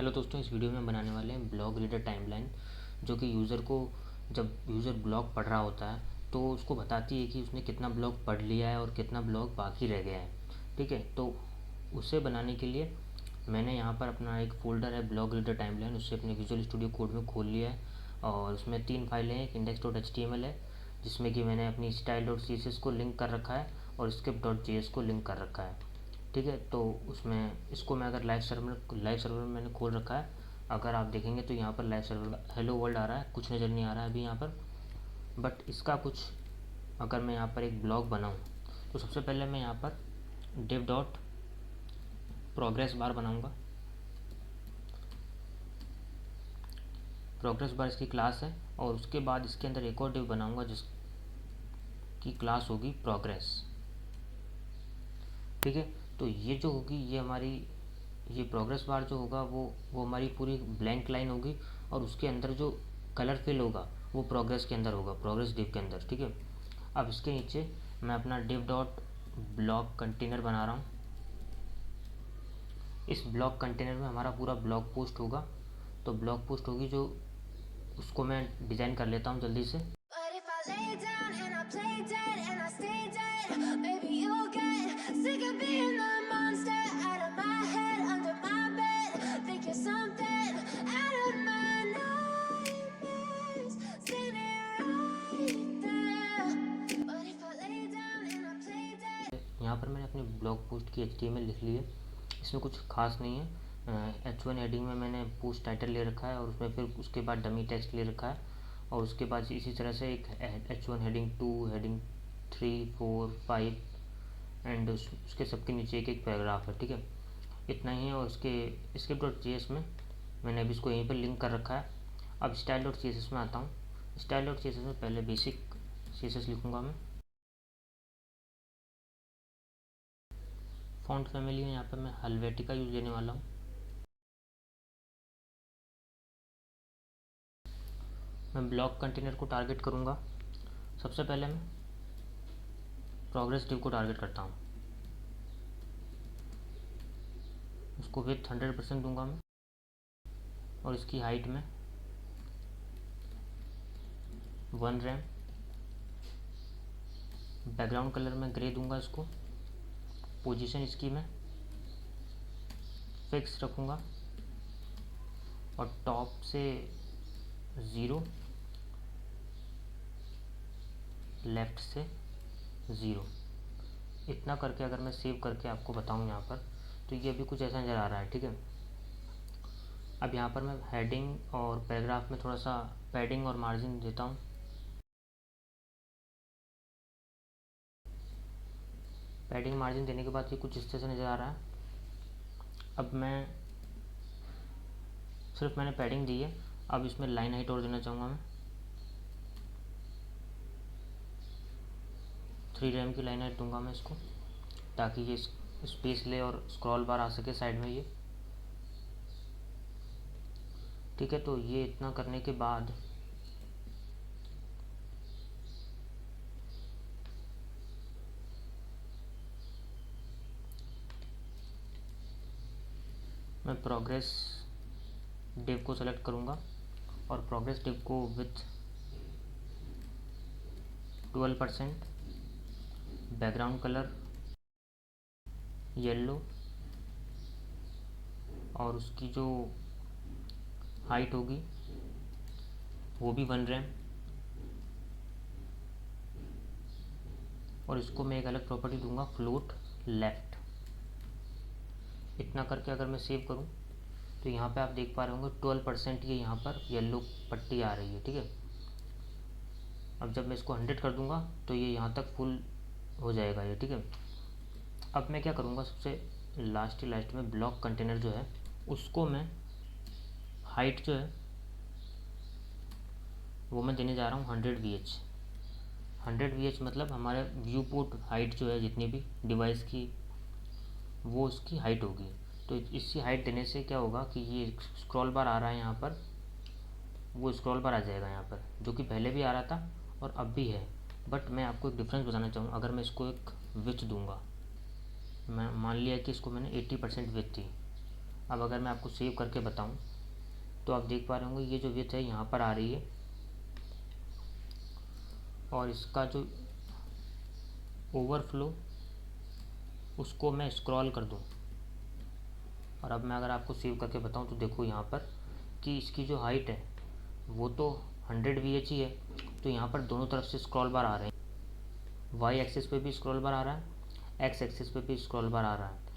Hello दोस्तों, इस video में हम बनाने वाले हैं ब्लॉग रीडर टाइमलाइन, जो कि यूज़र को जब यूज़र ब्लॉग पढ़ रहा होता है तो उसको बताती है कि उसने कितना ब्लॉग पढ़ लिया है और कितना ब्लॉग बाकी रह गया है। ठीक है, तो उसे बनाने के लिए मैंने यहाँ पर अपना एक फ़ोल्डर है ब्लॉग रीडर टाइमलाइन, उससे अपने विजुअल स्टूडियो कोड में खोल लिया है और उसमें 3 फाइलें हैं। एक index.html है जिसमें कि मैंने अपनी style.css को लिंक कर रखा है और script.js को लिंक कर रखा है। ठीक है, तो उसमें इसको मैं अगर लाइव सर्वर में मैंने खोल रखा है। अगर आप देखेंगे तो यहाँ पर लाइव सर्वर हेलो वर्ल्ड आ रहा है, कुछ नज़र नहीं आ रहा है अभी यहाँ पर। बट इसका कुछ अगर मैं यहाँ पर एक ब्लॉग बनाऊँ तो सबसे पहले मैं यहाँ पर div डॉट प्रोग्रेस बार बनाऊँगा। प्रोग्रेस बार इसकी क्लास है और उसके बाद इसके अंदर एक और डिव बनाऊँगा जिसकी क्लास होगी प्रोग्रेस। ठीक है, तो ये जो होगी ये हमारी ये प्रोग्रेस बार जो होगा वो हमारी पूरी ब्लैंक लाइन होगी और उसके अंदर जो कलर फिल होगा वो प्रोग्रेस के अंदर होगा, प्रोग्रेस डिव के अंदर। ठीक है, अब इसके नीचे मैं अपना डिव डॉट ब्लॉग कंटेनर बना रहा हूँ। इस ब्लॉग कंटेनर में हमारा पूरा ब्लॉग पोस्ट होगा। तो ब्लॉग पोस्ट होगी जो उसको मैं डिज़ाइन कर लेता हूँ जल्दी से। यहाँ पर मैंने अपने ब्लॉग पोस्ट की HTML लिख ली है, इसमें कुछ खास नहीं है। H1 हेडिंग में मैंने पोस्ट टाइटल ले रखा है और उसमें फिर उसके बाद डमी टेक्स्ट ले रखा है और उसके बाद इसी तरह से एक H1 हेडिंग 2 हेडिंग 3 4 5 एंड उसके सबके नीचे एक एक पैराग्राफ है। ठीक है, इतना ही है। और उसके script.js में मैंने अभी इसको यहीं पर लिंक कर रखा है। अब style.css में आता हूँ। style.css में पहले बेसिक CSS लिखूँगा मैं। फॉन्ट फैमिली है, यहाँ पर मैं हेल्वेटिका यूज़ लेने वाला हूँ। मैं ब्लॉग कंटेनर को टारगेट करूँगा। सबसे पहले मैं प्रोग्रेस डिव को टारगेट करता हूँ, उसको विथ 100% दूंगा मैं और इसकी हाइट में 1 रैम। बैकग्राउंड कलर में ग्रे दूंगा इसको। पोजीशन इसकी मैं फिक्स रखूँगा और टॉप से 0, लेफ़्ट से 0। इतना करके अगर मैं सेव करके आपको बताऊँ यहाँ पर तो ये अभी कुछ ऐसा नज़र आ रहा है। ठीक है, अब यहाँ पर मैं हेडिंग और पैराग्राफ में थोड़ा सा पैडिंग और मार्जिन देता हूँ। पैडिंग मार्जिन देने के बाद ये कुछ इस तरह से नज़र आ रहा है। अब मैंने पैडिंग दी है। अब इसमें लाइन हाइट और देना चाहूँगा मैं 3 रैम की लाइन हाइट दूंगा मैं इसको, ताकि ये स्पेस ले और स्क्रॉल बार आ सके साइड में ये। ठीक है, तो ये इतना करने के बाद मैं प्रोग्रेस डिव को सेलेक्ट करूँगा और प्रोग्रेस डिव को विथ 12%, बैकग्राउंड कलर येलो और उसकी जो हाइट होगी वो भी 1 रैम। और इसको मैं एक अलग प्रॉपर्टी दूंगा फ्लोट लेफ़्ट। इतना करके अगर मैं सेव करूं तो यहाँ पे आप देख पा रहे होंगे 12% ये यहाँ पर येलो पट्टी आ रही है। ठीक है, अब जब मैं इसको 100 कर दूंगा तो ये यहाँ तक फुल हो जाएगा ये। ठीक है, अब मैं क्या करूँगा, सबसे लास्ट में ब्लॉक कंटेनर जो है उसको मैं हाइट जो है वो मैं देने जा रहा हूँ 100 VH। 100 VH मतलब हमारे व्यू पोर्ट हाइट जो है जितनी भी डिवाइस की वो उसकी हाइट होगी। तो इसकी हाइट देने से क्या होगा कि ये स्क्रॉल बार आ रहा है यहाँ पर, वो स्क्रॉल बार आ जाएगा यहाँ पर, जो कि पहले भी आ रहा था और अब भी है। बट मैं आपको एक डिफरेंस बताना चाहूँगा। अगर मैं इसको एक विथ दूंगा, मैं मान लिया कि इसको मैंने 80% विथ दी, अब अगर मैं आपको सेव करके बताऊं तो आप देख पा रहे होंगे ये जो विड्थ है यहाँ पर आ रही है, और इसका जो ओवरफ्लो उसको मैं स्क्रॉल कर दूं, और अब मैं अगर आपको सेव करके बताऊं तो देखो यहाँ पर कि इसकी जो हाइट है वो तो 100 VH ही है, तो यहाँ पर दोनों तरफ से स्क्रॉल बार आ रहे हैं। वाई एक्सिस पे भी स्क्रॉल बार आ रहा है, एक्स एक्सिस पे भी स्क्रॉल बार आ रहा है।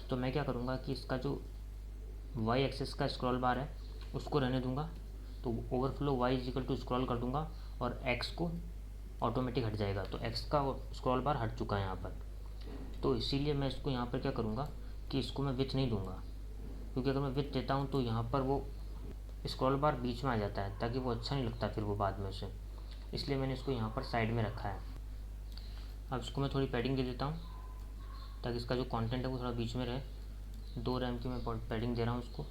तो मैं क्या करूँगा कि इसका जो वाई एक्सिस का स्क्रॉल बार है उसको रहने दूंगा, तो overflow y equal to scroll कर दूंगा और एक्स को ऑटोमेटिक हट जाएगा, तो एक्स का स्क्रॉल बार हट चुका है यहाँ पर। तो इसीलिए मैं इसको यहाँ पर क्या करूँगा कि इसको मैं विथ नहीं दूंगा, क्योंकि अगर मैं विथ देता हूँ तो यहाँ पर वो स्क्रॉल बार बीच में आ जाता है, ताकि वो अच्छा नहीं लगता फिर वो बाद में उसे, इसलिए मैंने इसको यहाँ पर साइड में रखा है। अब इसको मैं थोड़ी पैडिंग दे देता हूँ ताकि इसका जो कंटेंट है वो थोड़ा बीच में रहे। 2 रैम की मैं पैडिंग दे रहा हूँ उसको।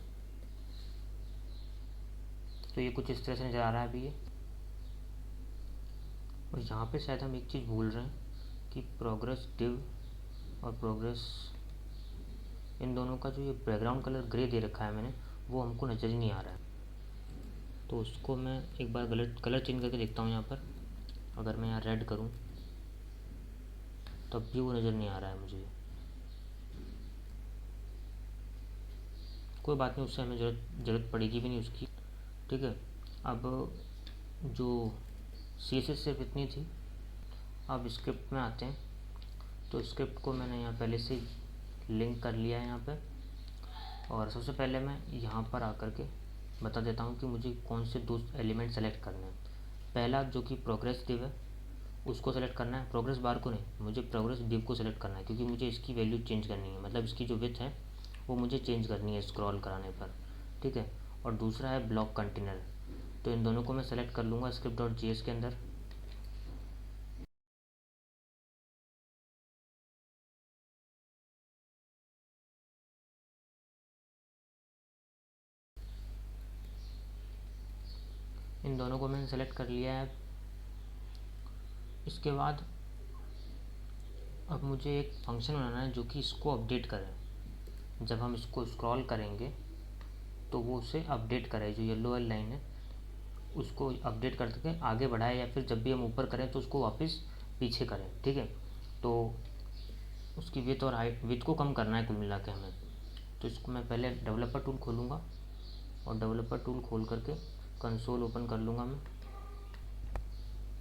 तो ये कुछ इस तरह से नज़र आ रहा है अभी ये। और यहाँ पे शायद हम एक चीज़ भूल रहे हैं कि प्रोग्रेस डिव और प्रोग्रेस, इन दोनों का जो ये बैकग्राउंड कलर ग्रे दे रखा है मैंने, वो हमको नज़र ही नहीं आ रहा है। तो उसको मैं एक बार कलर चेंज करके देखता हूँ यहाँ पर। अगर मैं यहाँ रेड करूँ तब भी वो नज़र नहीं आ रहा है मुझे। कोई बात नहीं, उससे हमें ज़रूरत पड़ेगी भी नहीं उसकी, ठीक है। अब जो CSS सिर्फ इतनी थी, अब स्क्रिप्ट में आते हैं। तो स्क्रिप्ट को मैंने यहाँ पहले से लिंक कर लिया है यहाँ पे, और सबसे पहले मैं यहाँ पर आकर के बता देता हूँ कि मुझे कौन से 2 एलिमेंट सेलेक्ट करने हैं। पहला जो कि प्रोग्रेस डिव है उसको सेलेक्ट करना है, प्रोग्रेस बार को नहीं, मुझे प्रोग्रेस डिव को सेलेक्ट करना है, क्योंकि मुझे इसकी वैल्यू चेंज करनी है, मतलब इसकी जो विड्थ है वो मुझे चेंज करनी है स्क्रॉल कराने पर, ठीक है। और दूसरा है ब्लॉक कंटेनर, तो इन दोनों को मैं सेलेक्ट कर लूँगा script.js के अंदर। इन दोनों को मैंने सेलेक्ट कर लिया है। इसके बाद अब मुझे एक फंक्शन बनाना है जो कि इसको अपडेट करे। जब हम इसको स्क्रॉल करेंगे तो वो उसे अपडेट करे, जो येलो वाली लाइन है उसको अपडेट करके आगे बढ़ाए, या फिर जब भी हम ऊपर करें तो उसको वापस पीछे करें, ठीक है। तो उसकी विड्थ और हाइट, विड्थ को कम करना है कुल मिला के हमें। तो इसको मैं पहले डेवलपर टूल खोलूँगा, और डेवलपर टूल खोल करके कंसोल ओपन कर लूँगा मैं।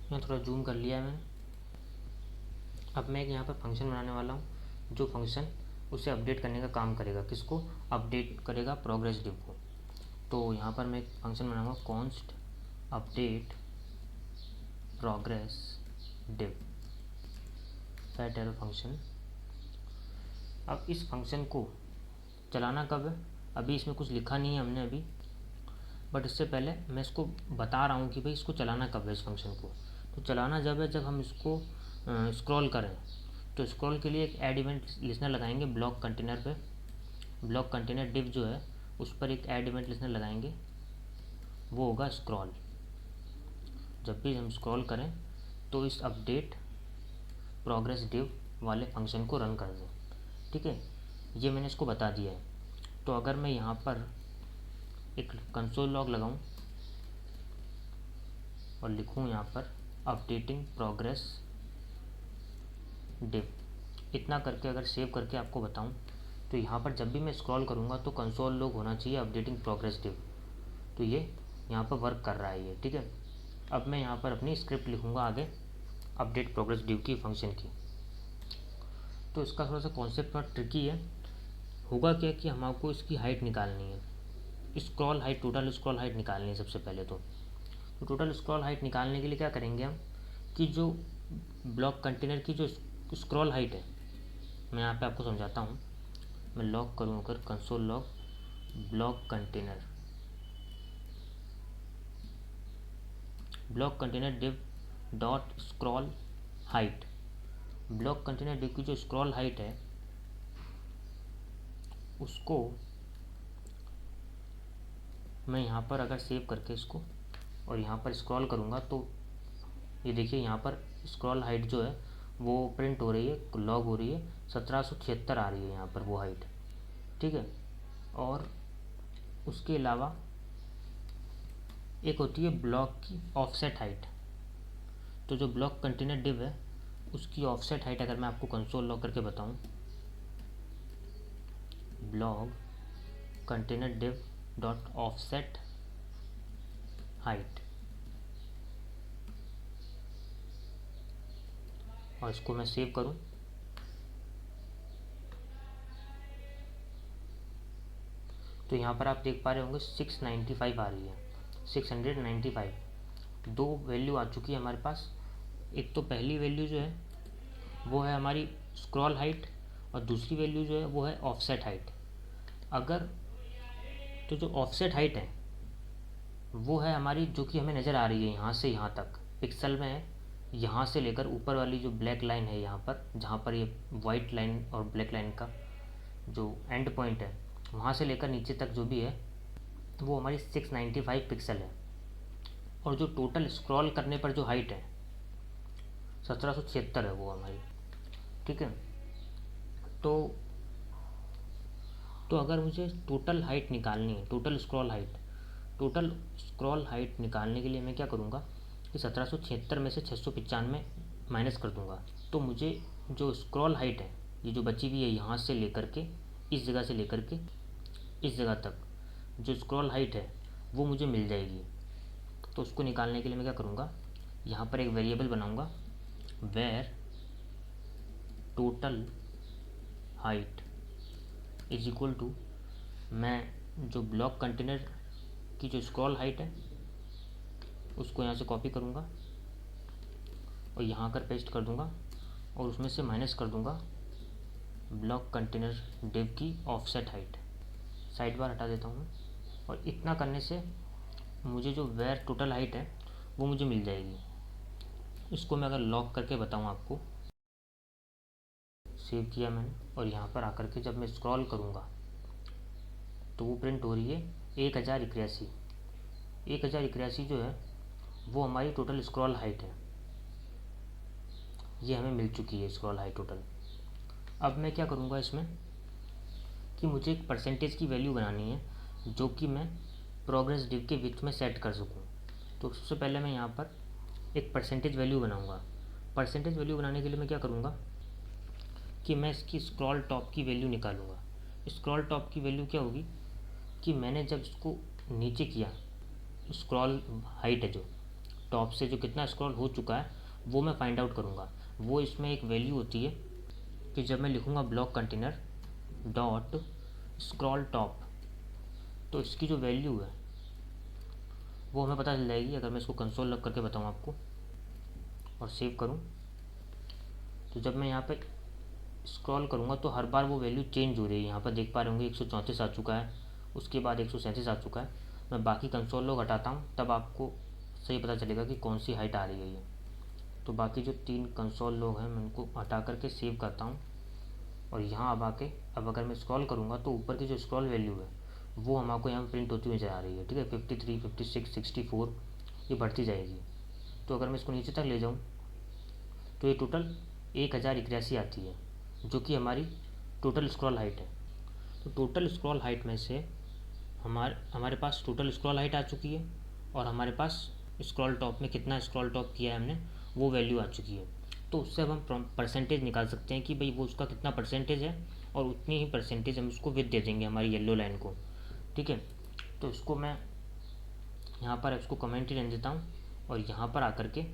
यहाँ थोड़ा जूम कर लिया है मैंने। अब मैं एक यहाँ पर फंक्शन बनाने वाला हूँ जो फंक्शन उसे अपडेट करने का काम करेगा। किसको अपडेट करेगा? प्रोग्रेस डिव को। तो यहाँ पर मैं एक फंक्शन बनाऊँगा const update progress div, set error function. अब इस फंक्शन को चलाना कब है? अभी इसमें कुछ लिखा नहीं है हमने अभी, बट इससे पहले मैं इसको बता रहा हूँ कि भाई इसको चलाना कब है इस फंक्शन को। तो चलाना जब है जब हम इसको स्क्रॉल करें। तो स्क्रॉल के लिए एक ऐड इवेंट लिसनर लगाएंगे ब्लॉक कंटेनर पे। ब्लॉक कंटेनर डिव जो है उस पर एक ऐड इवेंट लिसनर लगाएंगे, वो होगा स्क्रॉल। जब भी हम स्क्रॉल करें तो इस अपडेट प्रोग्रेस डिव वाले फंक्शन को रन कर दें, ठीक है। ये मैंने इसको बता दिया है। तो अगर मैं यहाँ पर एक कंसोल लॉग लगाऊं और लिखूं यहाँ पर अपडेटिंग प्रोग्रेस डिव, इतना करके अगर सेव करके आपको बताऊं तो यहाँ पर जब भी मैं स्क्रॉल करूँगा तो कंसोल लॉग होना चाहिए अपडेटिंग प्रोग्रेस डिव। तो ये यहाँ पर वर्क कर रहा है ये, ठीक है। अब मैं यहाँ पर अपनी स्क्रिप्ट लिखूँगा आगे अपडेट प्रोग्रेस डिव की फंक्शन की। तो इसका थोड़ा सा कॉन्सेप्ट थोड़ा ट्रिकी है। होगा क्या कि हमको इसकी हाइट निकालनी है, scroll height, total scroll height निकालनी है सबसे पहले। तो टोटल स्क्रॉल हाइट निकालने के लिए क्या करेंगे हम कि जो ब्लॉक कंटेनर की जो स्क्रॉल हाइट है, मैं यहाँ पे आपको समझाता हूँ। मैं लॉग करूँ अगर console log block container div dot scroll height. Block container div की जो स्क्रॉल हाइट है उसको मैं यहाँ पर अगर सेव करके इसको और यहाँ पर स्क्रॉल करूँगा तो ये देखिए यहाँ पर स्क्रॉल हाइट जो है वो प्रिंट हो रही है, लॉग हो रही है 1776 आ रही है यहाँ पर वो हाइट, ठीक है। और उसके अलावा एक होती है ब्लॉक की ऑफसेट हाइट। तो जो ब्लॉक कंटेनर डिव है उसकी ऑफसेट हाइट अगर मैं आपको कंसोल लॉग करके बताऊं, block container div dot offset height, और इसको मैं सेव करूं तो यहाँ पर आप देख पा रहे होंगे 695 आ रही है, 695। दो वैल्यू आ चुकी है हमारे पास। एक तो पहली वैल्यू जो है वो है हमारी स्क्रॉल हाइट और दूसरी वैल्यू जो है वो है ऑफसेट हाइट। अगर तो जो ऑफसेट हाइट है वो है हमारी, जो कि हमें नज़र आ रही है यहाँ से यहाँ तक पिक्सल में है, यहाँ से लेकर ऊपर वाली जो ब्लैक लाइन है यहाँ पर, जहाँ पर ये वाइट लाइन और ब्लैक लाइन का जो एंड पॉइंट है, वहाँ से लेकर नीचे तक जो भी है वो हमारी 695 पिक्सल है। और जो टोटल स्क्रॉल करने पर जो हाइट है 1776 है वो हमारी। ठीक है। तो तो अगर मुझे टोटल हाइट निकालनी है, टोटल स्क्रॉल हाइट निकालने के लिए मैं क्या करूँगा कि 1776 में से 695 माइनस कर दूँगा। तो मुझे जो स्क्रॉल हाइट है, ये जो बची हुई है यहाँ से लेकर के इस जगह से लेकर के इस जगह तक, जो स्क्रॉल हाइट है वो मुझे मिल जाएगी। तो उसको निकालने के लिए मैं क्या करूँगा, यहाँ पर एक वेरिएबल बनाऊँगा, var total height is equal to, मैं जो ब्लॉक कंटेनर की जो स्क्रॉल हाइट है उसको यहाँ से कॉपी करूँगा और यहाँ कर पेस्ट कर दूँगा और उसमें से माइनस कर दूँगा ब्लॉक कंटेनर डिव की ऑफसेट हाइट, साइड बार हटा देता हूँ। और इतना करने से मुझे जो वेयर टोटल हाइट है वो मुझे मिल जाएगी। इसको मैं अगर लॉक करके बताऊँ आपको, सेव किया मैंने और यहाँ पर आकर के जब मैं स्क्रॉल करूँगा तो वो प्रिंट हो रही है 1081। 1081 जो है वो हमारी टोटल स्क्रॉल हाइट है, ये हमें मिल चुकी है स्क्रॉल हाइट टोटल। अब मैं क्या करूँगा इसमें कि मुझे एक परसेंटेज की वैल्यू बनानी है जो कि मैं प्रोग्रेस डिव के विथ में सेट कर सकूँ। तो सबसे पहले मैं यहाँ पर एक परसेंटेज वैल्यू बनाऊँगा। परसेंटेज वैल्यू बनाने के लिए मैं क्या करूँगा कि मैं इसकी स्क्रॉल टॉप की वैल्यू निकालूँगा। स्क्रॉल टॉप की वैल्यू क्या होगी कि मैंने जब इसको नीचे किया, स्क्रॉल हाइट है जो टॉप से जो कितना स्क्रॉल हो चुका है वो मैं फाइंड आउट करूँगा। वो इसमें एक वैल्यू होती है कि जब मैं लिखूँगा block container dot scroll top, तो इसकी जो वैल्यू है वो हमें पता चल जाएगी। अगर मैं इसको कंसोल लॉग करके बताऊँ आपको और सेव करूँ, तो जब मैं यहाँ पे स्क्रॉल करूँगा तो हर बार वो वैल्यू चेंज हो रही है। यहाँ पर देख पा रहे होंगे 134 आ चुका है, उसके बाद 137 आ चुका है। मैं बाकी कंसोल लॉग हटाता हूँ तब आपको सही पता चलेगा कि कौन सी हाइट आ रही है ये। तो बाकी जो 3 कंसोल लॉग हैं मैं उनको हटा करके सेव करता हूँ और यहाँ अब आके अब अगर मैं स्क्रॉल करूँगा तो ऊपर की जो स्क्रॉल वैल्यू है वो हमको यहाँ प्रिंट होती हुई नजर आ रही है। ठीक है, 53, 56, 64 ये बढ़ती जाएगी। तो अगर मैं इसको नीचे तक ले जाऊँ तो ये टोटल 1081 आती है जो कि हमारी टोटल स्क्रॉल हाइट है। तो टोटल स्क्रॉल हाइट में से हमारे पास टोटल स्क्रॉल हाइट आ चुकी है और हमारे पास स्क्रॉल टॉप में कितना स्क्रॉल टॉप किया है हमने वो वैल्यू आ चुकी है। तो उससे अब हम परसेंटेज निकाल सकते हैं कि भाई वो उसका कितना परसेंटेज है और उतनी ही परसेंटेज हम उसको विद दे देंगे हमारी येलो लाइन को। ठीक है, तो इसको मैं यहाँ पर इसको कमेंट ही रहने देता हूँ और यहाँ पर आकर के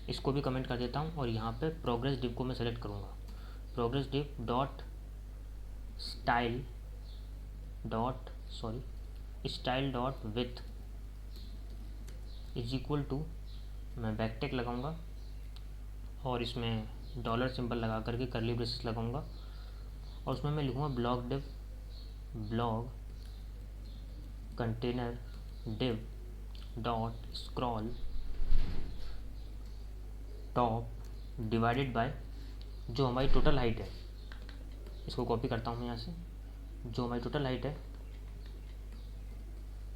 इसको भी कमेंट कर देता हूँ और यहाँ पे प्रोग्रेस डिव को मैं सेलेक्ट करूँगा। Progress div dot style dot width is equal to, मैं बैकटेक लगाऊंगा और इसमें डॉलर सिंबल लगा करके करली ब्रेसेस लगाऊंगा और उसमें मैं लिखूँगा blog container div dot scroll top divided by जो हमारी टोटल हाइट है। इसको कॉपी करता हूँ मैं यहाँ से, जो हमारी टोटल हाइट है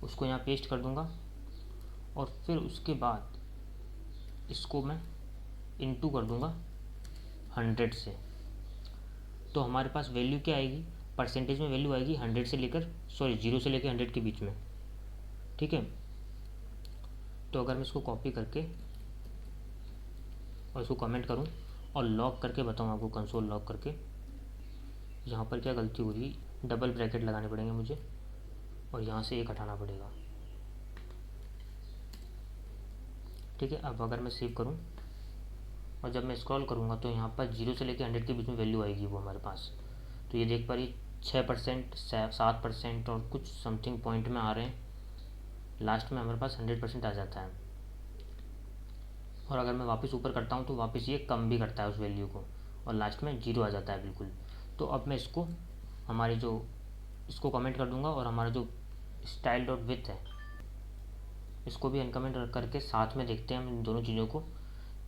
उसको यहाँ पेस्ट कर दूँगा और फिर उसके बाद इसको मैं इनटू कर दूँगा 100 से। तो हमारे पास वैल्यू क्या आएगी परसेंटेज में वैल्यू आएगी 0 से लेकर 100 के बीच में, ठीक है। तो अगर मैं इसको कॉपी करके और इसको कमेंट करूं और लॉक करके बताऊं आपको, कंसोल लॉक करके, यहाँ पर क्या गलती हो रही, डबल ब्रैकेट लगाने पड़ेंगे मुझे और यहाँ से 1 हटाना पड़ेगा, ठीक है। अब अगर मैं सेव करूं और जब मैं स्क्रॉल करूंगा तो यहाँ पर 0 से लेकर 100 के बीच में वैल्यू आएगी वो हमारे पास। तो ये देख पा रही 6%, 7% और कुछ समथिंग पॉइंट में आ रहे हैं, लास्ट में हमारे पास 100% आ जाता है। और अगर मैं वापस ऊपर करता हूँ तो वापस ये कम भी करता है उस वैल्यू को और लास्ट में 0 आ जाता है बिल्कुल। तो अब मैं इसको इसको कमेंट कर दूंगा और हमारा जो स्टाइल डॉट विथ है इसको भी अनकमेंट करके साथ में देखते हैं हम इन दोनों चीज़ों को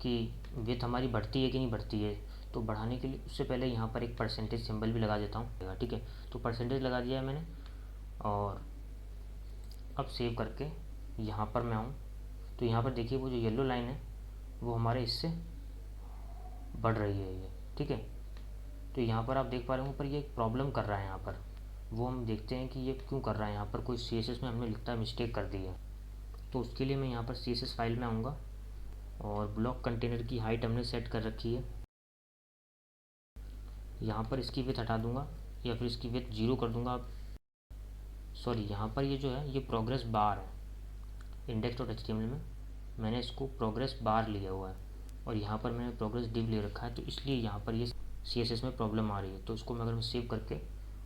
कि विथ हमारी बढ़ती है कि नहीं बढ़ती है। तो बढ़ाने के लिए उससे पहले यहाँ पर एक परसेंटेज सिंबल भी लगा देता हूँ, ठीक है। तो परसेंटेज लगा दिया है मैंने और अब सेव करके यहाँ पर मैं आऊँ तो यहाँ पर देखिए वो जो येलो लाइन है वो हमारे इससे बढ़ रही है ये, ठीक है। तो यहाँ पर आप देख पा रहे हो पर ये एक प्रॉब्लम कर रहा है यहाँ पर, वो हम देखते हैं कि ये क्यों कर रहा है। यहाँ पर कोई CSS में हमने लिखता है मिस्टेक कर दी है। तो उसके लिए मैं यहाँ पर CSS फाइल में आऊँगा और ब्लॉक कंटेनर की हाइट हमने सेट कर रखी है, यहाँ पर इसकी विथ हटा दूँगा या फिर इसकी विथ 0 कर दूँगा। सॉरी, यहाँ पर ये जो है ये प्रोग्रेस बार है, index.html में मैंने इसको प्रोग्रेस बार लिया हुआ है और यहाँ पर मैंने प्रोग्रेस डिव ले रखा है, तो इसलिए यहाँ पर ये CSS में प्रॉब्लम आ रही है। तो इसको मैं अगर मैं सेव करके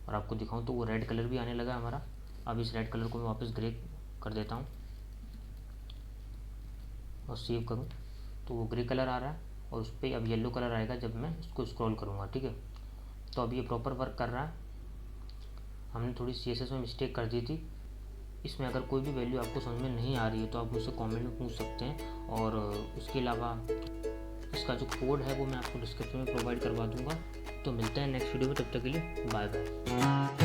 और आपको दिखाऊँ तो वो रेड कलर भी आने लगा हमारा। अब इस रेड कलर को मैं वापस ग्रे कर देता हूँ और सेव करूँ तो वो ग्रे कलर आ रहा है और उस पर अब येलो कलर आएगा जब मैं इसको स्क्रॉल करूँगा, ठीक है। तो अब ये प्रॉपर वर्क कर रहा है। हमने थोड़ी CSS में मिस्टेक कर दी थी। इसमें अगर कोई भी वैल्यू आपको समझ में नहीं आ रही है तो आप मुझसे कमेंट में पूछ सकते हैं और उसके अलावा इसका जो कोड है वो मैं आपको डिस्क्रिप्शन में प्रोवाइड करवा दूँगा। तो मिलते हैं नेक्स्ट वीडियो में, तब तक के लिए बाय बाय।